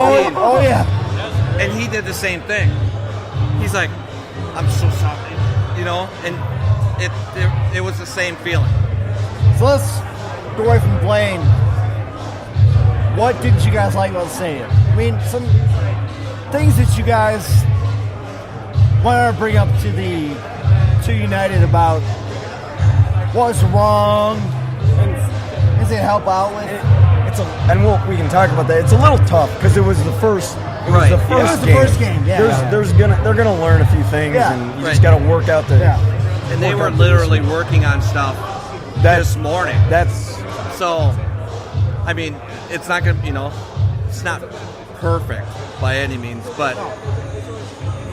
Oh yeah. And he did the same thing. He's like, I'm so sorry, and it was the same feeling. So let's go away from Blaine. What did you guys like about the stadium? I mean, some things that you guys want to bring up to United about what's wrong and things they help out with. We can talk about that. It's a little tough because it was the first. It was the first game. Yeah. They're gonna learn a few things, and you just got to work out the. Yeah. And they were literally working on stuff this morning. So. I mean, it's not gonna, it's not perfect by any means, but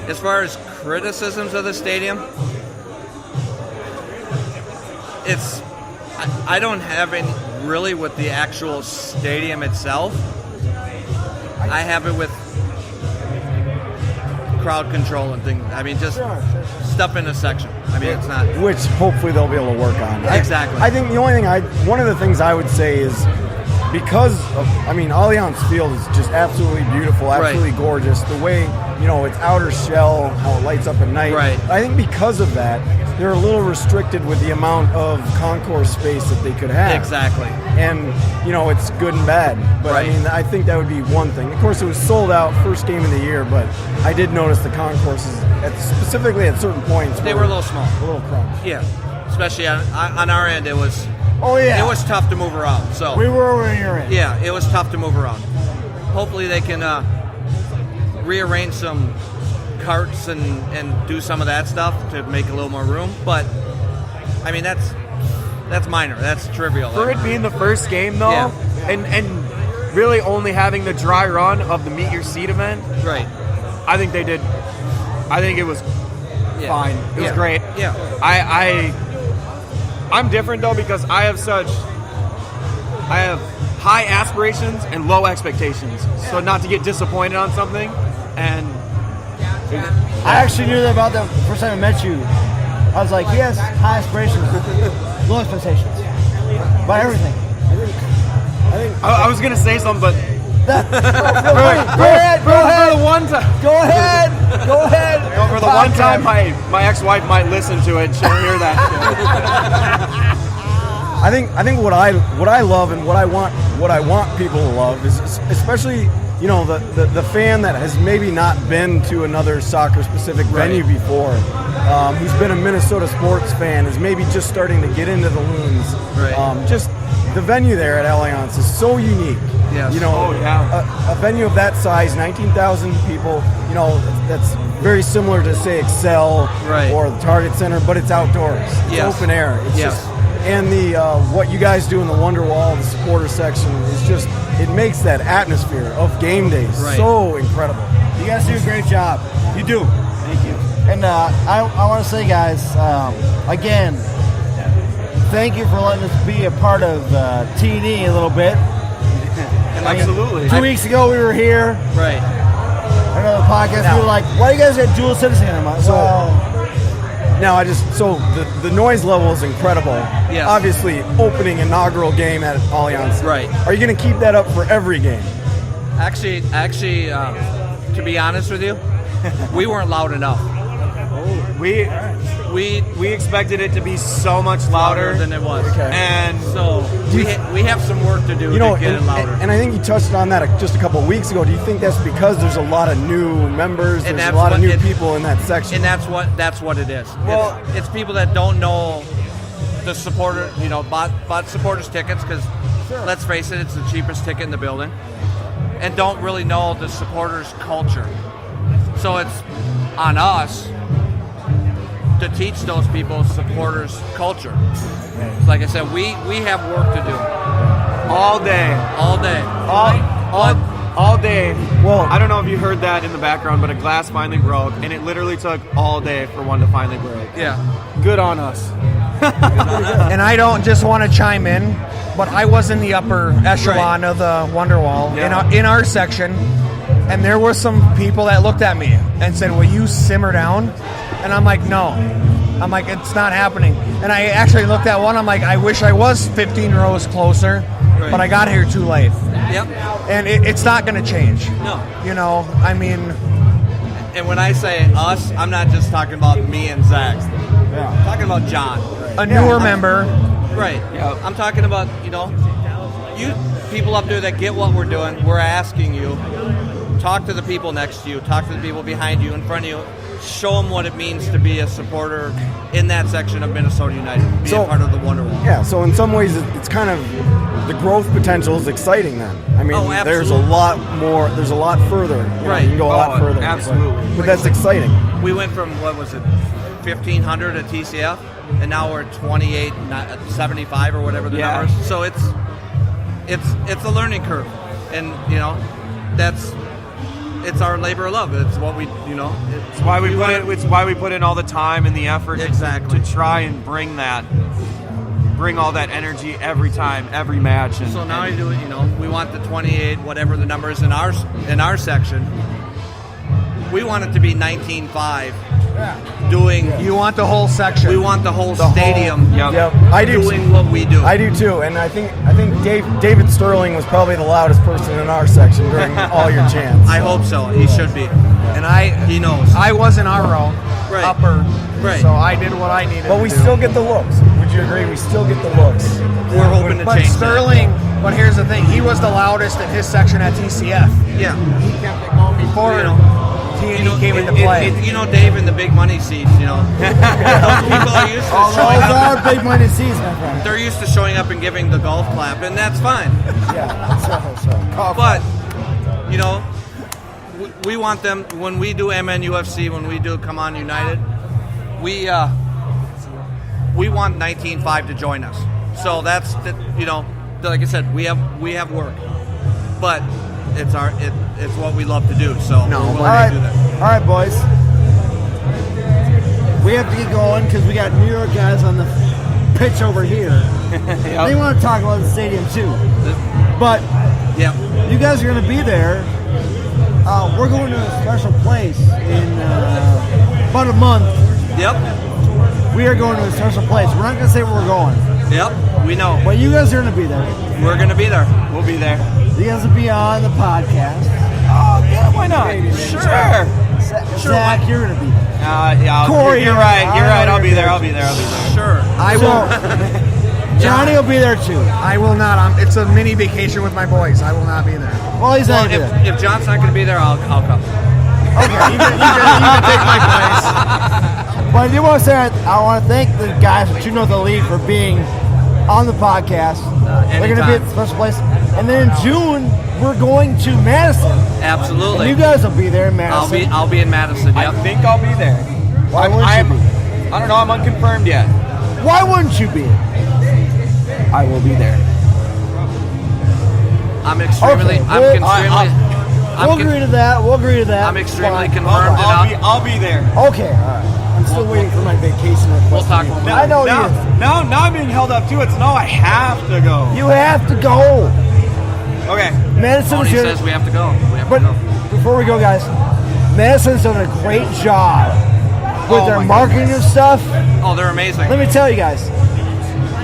as far as criticisms of the stadium, I don't have any really with the actual stadium itself. I have it with crowd control and things. I mean, just stuff in a section. I mean, it's not. Which hopefully they'll be able to work on. Exactly. I think the only thing one of the things I would say is, because of, Allianz Field is just absolutely beautiful, absolutely gorgeous. The way, its outer shell, how it lights up at night. Right. I think because of that, they're a little restricted with the amount of concourse space that they could have. Exactly. And, it's good and bad. But, I think that would be one thing. Of course, it was sold out first game of the year, but I did notice the concourses, specifically at certain points. They were a little small. A little crunched. Yeah. Especially on our end, it was... Oh, yeah. It was tough to move around. So we were over your end. Yeah, it was tough to move around. Hopefully they can rearrange some carts and do some of that stuff to make a little more room. But, I mean, that's minor. That's trivial. For it being the first game, though, and really only having the dry run of the Meet Your Seat event, right? I think they did. I think it was fine. It was great. Yeah. I'm different though because I have high aspirations and low expectations. So not to get disappointed on something, and I actually knew that about the first time I met you. I was like, he has high aspirations, low expectations, about everything. I was gonna say something, but Go ahead. For the one time. Go ahead. For the one time my ex-wife might listen to it, she'll hear that. I think what I love and what I want people to love is especially the fan that has maybe not been to another soccer specific venue before, who's been a Minnesota sports fan, is maybe just starting to get into the Loons. Right. Just the venue there at Allianz is so unique. Yes. A venue of that size, 19,000 people, that's very similar to, say, Excel or the Target Center, but it's outdoors. It's open air. It's just, and the what you guys do in the Wonder Wall, the supporter section, is just, it makes that atmosphere of game days so incredible. You guys do a great job. You do. Thank you. And I want to say, guys, again, thank you for letting us be a part of TD a little bit. Absolutely. 2 weeks ago, we were here. Right. Another podcast. We were like, why do you guys get dual citizenship? So the noise level is incredible. Yes. Obviously, opening inaugural game at Allianz. Right. Are you going to keep that up for every game? Actually, to be honest with you, we weren't loud enough. We expected it to be so much louder than it was. Okay. And so we have some work to do to get it louder. And I think you touched on that just a couple of weeks ago. Do you think that's because there's a lot of new members, there's a lot of new people in that section? And that's what it is. Well, it's people that don't know the supporter, bought supporters tickets because, let's face it, it's the cheapest ticket in the building, and don't really know the supporters culture. So it's on us to teach those people supporters culture. Like I said, we have work to do. All day. Well, I don't know if you heard that in the background, but a glass finally broke, and it literally took all day for one to finally break. Yeah. Good on us. And I don't just want to chime in, but I was in the upper echelon of the Wonderwall in our section, and there were some people that looked at me and said, "Will you simmer down?" And I'm like, "No." I'm like, "It's not happening." And I actually looked at one. I'm like, "I wish I was 15 rows closer." but I got here too late. Yep. And it's not going to change. No. You know, I mean. And when I say us, I'm not just talking about me and Zach. I'm talking about John. A newer member. Right. Yeah. I'm talking about, you people up there that get what we're doing. We're asking you, talk to the people next to you, talk to the people behind you, in front of you. Show them what it means to be a supporter in that section of Minnesota United, be a part of the Wonderwall. Yeah, so in some ways it's kind of, the growth potential is exciting then. I mean, there's a lot more, there's a lot further. Right. You can go a lot further. Absolutely. But that's exciting. We went from, 1,500 at TCF, and now we're 2,875 or whatever the numbers. So it's a learning curve. And, it's our labor of love. It's what we, It's why we put it. It's why we put in all the time and the effort to try and bring all that energy every time, every match. And, so now we do it. We want the 28, whatever the number is in our section. We want it to be 19.5. Doing. You want the whole section. We want the whole stadium. Yep. I do doing what we do. I do too, and I think David Sterling was probably the loudest person in our section during all your chants. I hope so. He should be, and he knows. I was in our row, upper, so I did what I needed. But we still get the looks. Would you agree? We still get the looks. We're hoping to change Sterling. But here's the thing: he was the loudest in his section at TCF. Yeah, he kept it going before. T&E came into play. Dave in the big money seats, people are used to showing up. Big money seats, my friend. They're used to showing up and giving the golf clap, and that's fine. But, we want them, when we do MNUFC, when we do Come On United, we want 19.5 to join us. So that's, like I said, we have work. But it's what we love to do. So do that. All right, boys. We have to get going because we got New York guys on the pitch over here. They want to talk about the stadium too. But you guys are going to be there. We're going to a special place in about a month. Yep. We are going to a special place. We're not going to say where we're going. Yep, we know. But you guys are going to be there. We're going to be there. We'll be there. You guys will be on the podcast. Oh, yeah, why not? Sure. Zach, you're going to be there. Corey, you're right. I'll be there. Sure. I will. Johnny will be there too. I will not. It's a mini vacation with my boys. I will not be there. Well, he's not there. If John's not going to be there, I'll come. Okay, you can take my place. But I do want to say, I want to thank the guys at True North Elite for being on the podcast. They're going to be at the special place. And then in June, we're going to Madison. Absolutely. And you guys will be there in Madison. I'll be in Madison, I think I'll be there. Why wouldn't you be? I don't know. I'm unconfirmed yet. Why wouldn't you be? I will be there. I'm extremely... We'll agree to that. I'm extremely confirmed. I'll be there. Okay, all right. I'm still waiting for my vacation request. We'll talk about I know now, you. Now I'm being held up too. It's no, I have to go. You have to go. Okay. Madison's Tony says we have to go. But before we go, guys, Madison's done a great job with their marketing and stuff. Oh, they're amazing. Let me tell you guys,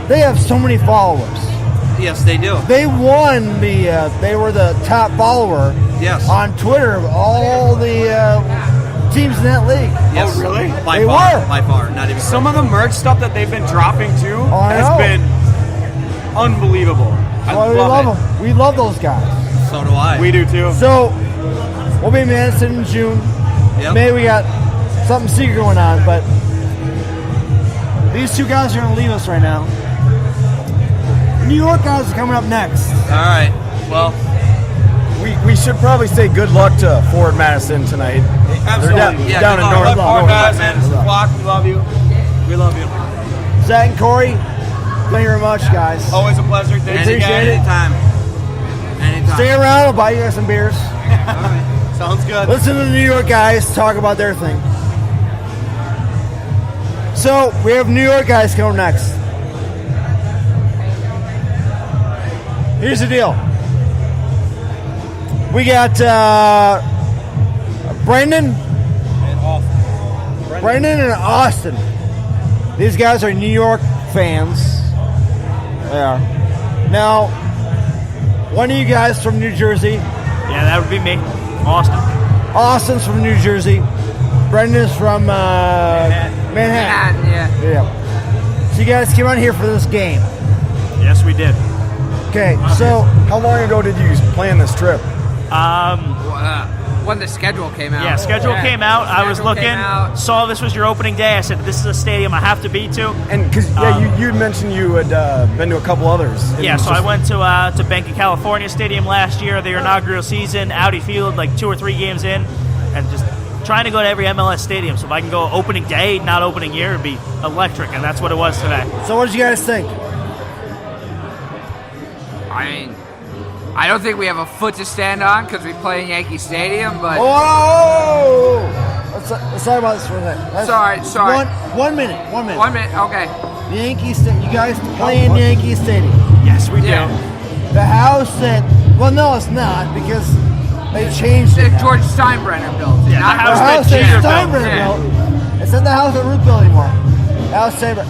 they have so many followers. Yes, they do. They won they were the top follower on Twitter of all the teams in that league. Yes. Oh, really? By far. Not even some of the merch stuff that they've been dropping too has been unbelievable. I love it. Them. We love those guys. So do I. We do too. So we'll be in Madison in June. Yep. Maybe we got something secret going on, but these two guys are going to leave us right now. New York guys are coming up next. All right. Well, we should probably say good luck to Ford Madison tonight. Absolutely. They're down in North. Ford Madison, Flock, we love you. We love you. Zach and Corey, thank you very much, guys. Always a pleasure. Thanks again. Anytime. Stay around. I'll buy you guys some beers. All right. Sounds good. Listen to the New York guys talk about their thing. So we have New York guys coming next. Here's the deal. We got Brendan and Austin. Brendan and Austin. These guys are New York fans. They are. Now, One of you guys from New Jersey. Yeah, that would be me. Austin. Austin's from New Jersey. Brendan's from Manhattan. Yeah. So you guys came out here for this game. Yes, we did. Okay, so how long ago did you plan this trip? When the schedule came out. Yeah, schedule came out. I was looking, saw this was your opening day. I said, this is a stadium I have to be to. And because you mentioned you had been to a couple others. Yeah, so I went to Bank of California Stadium last year, their inaugural season, Audi Field, like 2 or 3 games in, and just trying to go to every MLS stadium. So if I can go opening day, not opening year, it'd be electric, and that's what it was today. So what did you guys think? I mean, I don't think we have a foot to stand on because we play in Yankee Stadium, but... Whoa! Let's talk about this for a second. Sorry. One minute. 1 minute, okay. Yankee Stadium. You guys play in Yankee Stadium. Yes, we do. The house that... Well, no, it's not because they changed it. George Steinbrenner built it. Yeah, not the The house that Steinbrenner built. It's not the house at Rootville anymore. The house Steinbrenner.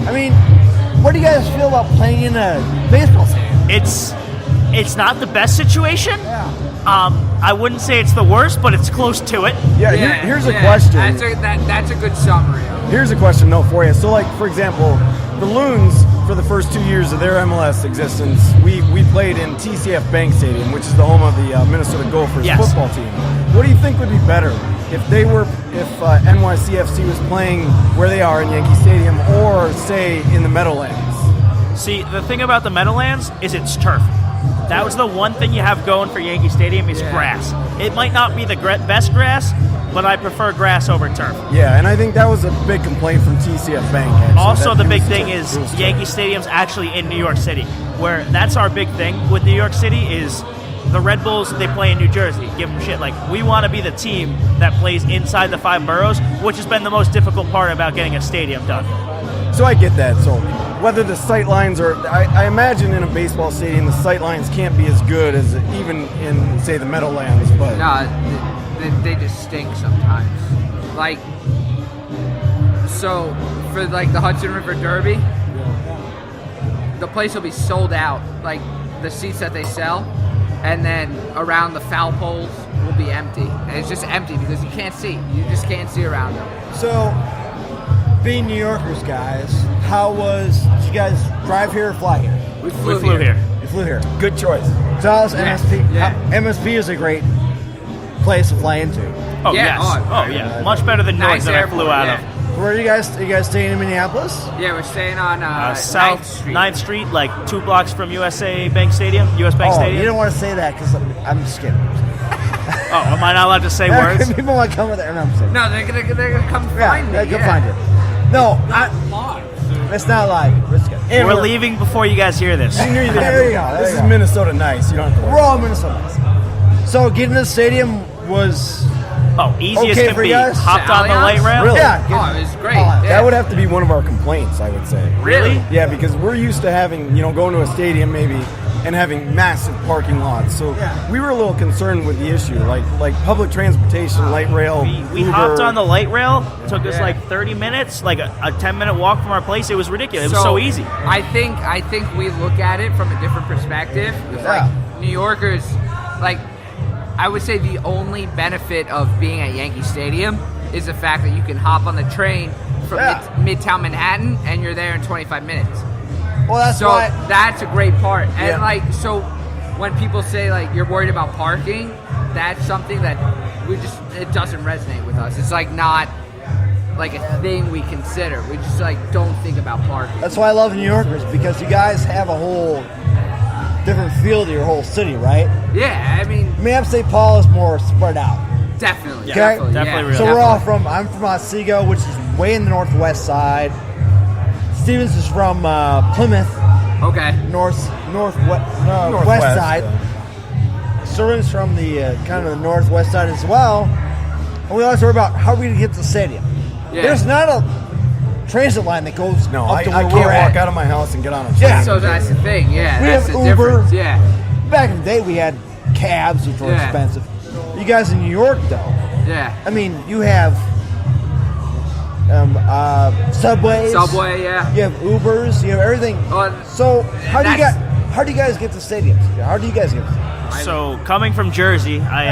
I mean, what do you guys feel about playing in a baseball stadium? It's not the best situation. Yeah. I wouldn't say it's the worst, but it's close to it. Here's a question. That's a good summary. Here's a question, though, for you. So, like, for example, the Loons, for the first 2 years of their MLS existence, we played in TCF Bank Stadium, which is the home of the Minnesota Gophers football team. What do you think would be better if NYCFC was playing where they are in Yankee Stadium, or say in the Meadowlands? See, the thing about the Meadowlands is it's turf. That was the one thing you have going for Yankee Stadium is grass. It might not be the best grass, but I prefer grass over turf. Yeah, and I think that was a big complaint from TCF Bank. Actually, also, the big thing is Yankee Stadium's actually in New York City, where that's our big thing with New York City is the Red Bulls, they play in New Jersey. Give them shit. Like, we want to be the team that plays inside the 5 boroughs, which has been the most difficult part about getting a stadium done. So I get that. So whether the sight lines are, I imagine in a baseball stadium the sight lines can't be as good as even in, say, the Meadowlands. But No, they just stink sometimes. Like, so for like the Hudson River Derby, the place will be sold out, like the seats that they sell, and then around the foul poles will be empty. And it's just empty because you can't see. You just can't see around them. So, being New Yorkers, guys, did you guys drive here or fly here? We We flew here. You flew here. good choice. So how's MSP? Yeah. MSP is a great place to fly into. Oh, Yeah, yes. oh, Yeah. Much better than Newark Nice that I airport, flew out yeah. of. Where are you guys? Are you guys staying in Minneapolis? Yeah, we're staying on South 9th Street, like 2 blocks from US Bank Stadium. You don't want to say that because I'm just kidding. Oh, am I not allowed to say words? People want to come with it. No, I'm saying. No, they're gonna come find me. They can find it. No, it's not live. It's good. We're leaving before you guys hear this. There you go. This is Minnesota nice. You don't have to worry. We're all in Minnesota. So getting to the stadium was Easy okay as for can be. you guys? Hopped on the Allianz? light rail. Really? Yeah. Oh, it was great. That would have to be one of our complaints, I would say. Really? Yeah, because we're used to having, going to a stadium maybe and having massive parking lots. So we were a little concerned with the issue, like public transportation, light rail. We Uber. hopped on the light rail. Took us like 30 minutes, like a 10-minute walk from our place. It was ridiculous. It was so easy. I think we look at it from a different perspective. It's like New Yorkers, like I would say the only benefit of being at Yankee Stadium is the fact that you can hop on the train from Midtown Manhattan and you're there in 25 minutes. Well, that's a great part. And so when people say like you're worried about parking, that's something that it doesn't resonate with us. It's like not like a thing we consider. We just like don't think about parking. That's why I love New Yorkers, because you guys have a whole different feel to your whole city, right? Yeah, I mean, St. Paul is more spread out. definitely. Okay? Definitely. So we're all I'm from Otsego, which is way in the northwest side. Stevens is from Plymouth, Okay. west side. Sterling's from the kind of the northwest side as well. And we always worry about how are we going to get to the stadium. Yeah. There's not a transit line that goes No, up I to can't where we're walk at. out of my house and get on a train. Yeah. So that's the thing. Yeah, We that's have the Uber. difference. Yeah. Back in the day, we had cabs, which were expensive. You guys in New York, though, Yeah. I mean, you have subways. Subway. Yeah. You have Ubers. You have everything. Oh, So how do you that's- get? How do you guys get to stadiums? How do you guys get to stadiums? So coming from Jersey, I